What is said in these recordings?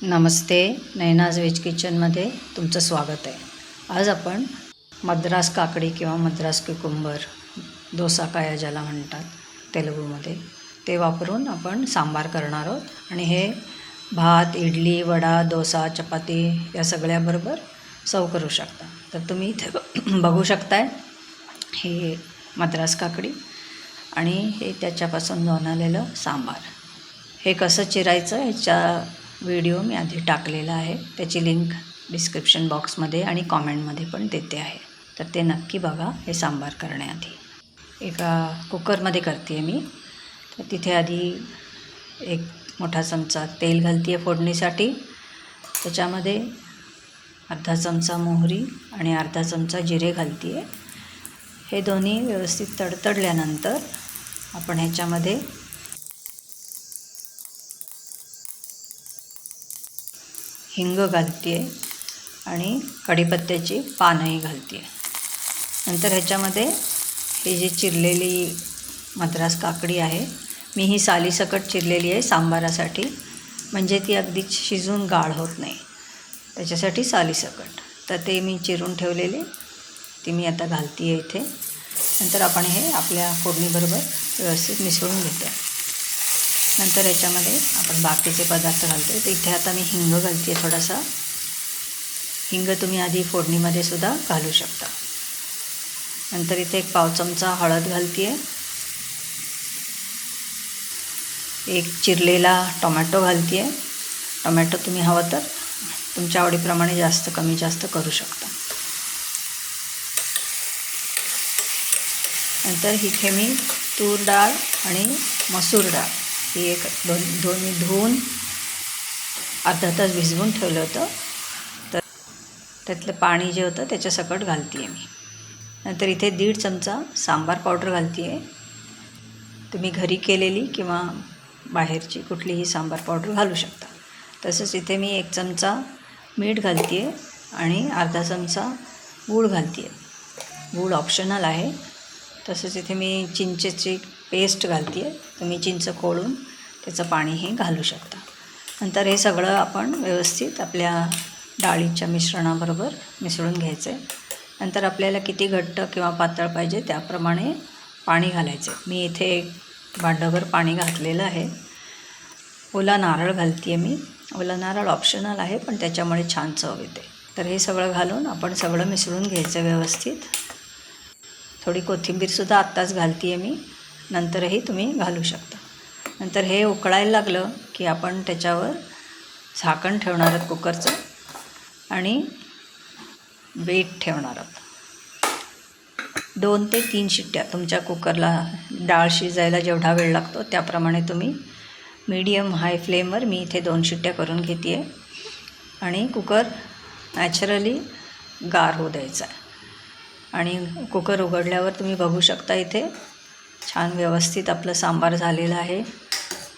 नमस्ते, Naina's veg किचनमध्ये तुमचं स्वागत आहे. आज आपण मद्रास काकडी किंवा मद्रास क्युकुंबर, डोसा काया ज्याला म्हणतात तेलुगूमध्ये, ते वापरून आपण सांबार करणार आहोत. आणि हे भात, इडली, वडा, डोसा, चपाती या सगळ्याबरोबर सर्व करू शकता. तर तुम्ही इथे बघू शकताय हे मद्रास काकडी आणि हे त्याच्यापासून बनवलेलं सांबार. हे कसं चिरायचं ह्याच्या व्हिडिओ मी आधी टाकलेला आहे, त्याची लिंक डिस्क्रिप्शन बॉक्समध्ये आणि कॉमेंटमध्ये पण देते आहे. तर ते नक्की बघा. हे सांबार करण्याआधी एका कुकरमध्ये करते आहे मी. तर तिथे आधी एक मोठा चमचा तेल घालते आहे फोडणीसाठी. त्याच्यामध्ये अर्धा चमचा मोहरी आणि अर्धा चमचा जिरे घालते आहे. हे दोन्ही व्यवस्थित तडतडल्यानंतर आपण ह्याच्यामध्ये हिंग घालते आहे आणि कढीपत्त्याची पानंही घालते आहे. नंतर ह्याच्यामध्ये हे जे चिरलेली मद्रास काकडी आहे, मी ही सालीसकट चिरलेली आहे सांबारासाठी, म्हणजे ती अगदीच शिजून गाळ होत नाही, त्याच्यासाठी सालीसकट. तर ते मी चिरून ठेवलेले ती मी आता घालते आहे इथे. नंतर आपण हे आपल्या फोडणीबरोबर व्यवस्थित मिसळून घेतो आहे. नंतर याच्यामध्ये आपण बाकीचे पदार्थ घालतो आहे. तर इथे आता मी हिंग घालते आहे थोडासा. हिंग तुम्ही आधी फोडणीमध्ये सुद्धा घालू शकता. नंतर इथे एक पाव चमचा हळद घालते आहे. एक चिरलेला टोमॅटो घालते आहे. टोमॅटो तुम्ही हवं तर तुमच्या आवडीप्रमाणे जास्त कमी जास्त करू शकता. नंतर इथे मी तूर डाळ आणि मसूर डाळ ही दोन्ही धुवून अर्धा तास भिजवून ठेवलं होतं. तर त्यातलं पाणी जे होतं त्याच्यासकट घालते आहे मी. नंतर इथे 1.5 चमचा सांबार पावडर घालते आहे. तुम्ही घरी केलेली किंवा बाहेरची कुठलीही सांबार पावडर घालू शकता. तसंच इथे मी 1 चमचा मीठ घालते आहे आणि अर्धा चमचा गूळ घालते आहे. गूळ ऑप्शनल आहे. तसंच इथे मी चिंचेची पेस्ट घालते आहे. तुम्ही चिंच खोळून त्याचं पाणीही घालू शकता. नंतर हे सगळं आपण व्यवस्थित आपल्या डाळीच्या मिश्रणाबरोबर मिसळून घ्यायचं आहे. नंतर आपल्याला किती घट्ट किंवा पातळ पाहिजे त्याप्रमाणे पाणी घालायचं आहे. मी इथे 1 भांडभर पाणी घातलेलं आहे. ओला नारळ घालते आहे मी. ओला नारळ ऑप्शनल आहे, पण त्याच्यामुळे छान चव येते. तर हे सगळं घालून आपण सगळं मिसळून घ्यायचं व्यवस्थित. थोडी कोथिंबीरसुद्धा आत्ताच घालते आहे मी, नंतरही तुम्ही घालू शकता. नंतर हे उकळायला लागलं की आपण त्याच्यावर झाकण ठेवणार आहोत कुकरचं आणि वेट ठेवणार आहोत. 2 ते 3 शिट्ट्या तुमच्या कुकरला डाळ शिजायला जेवढा वेळ लागतो त्याप्रमाणे तुम्ही मीडियम हाय फ्लेमवर मी इथे 2 शिट्ट्या करून घेते आहे. आणि कुकर नॅचरली गार होऊ द्यायचा आहे. आणि कुकर उघडल्यावर तुम्ही बघू शकता इथे छान व्यवस्थित आपलं सांबार झालेलं आहे.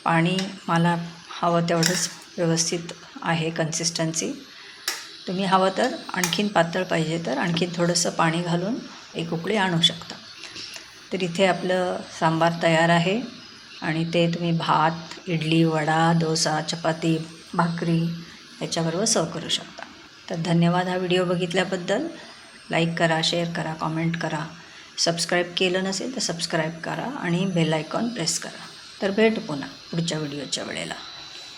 पाणी मला हवं तेवढंच व्यवस्थित आहे कन्सिस्टन्सी. तुम्ही हवं तर आणखीन पातळ पाहिजे तर आणखीन थोडंसं पाणी घालून एक उकळी आणू शकता. तर इथे आपलं सांबार तयार आहे आणि ते तुम्ही भात, इडली, वडा, डोसा, चपाती, भाकरी याच्याबरोबर सर्व करू शकता. तर धन्यवाद हा व्हिडिओ बघितल्याबद्दल. लाईक करा, शेअर करा, कॉमेंट करा. सबस्क्राईब केलं नसेल तर सबस्क्राईब करा आणि बेल आयकॉन प्रेस करा. तर भेटू पुन्हा पुढच्या व्हिडिओच्या वेळेला.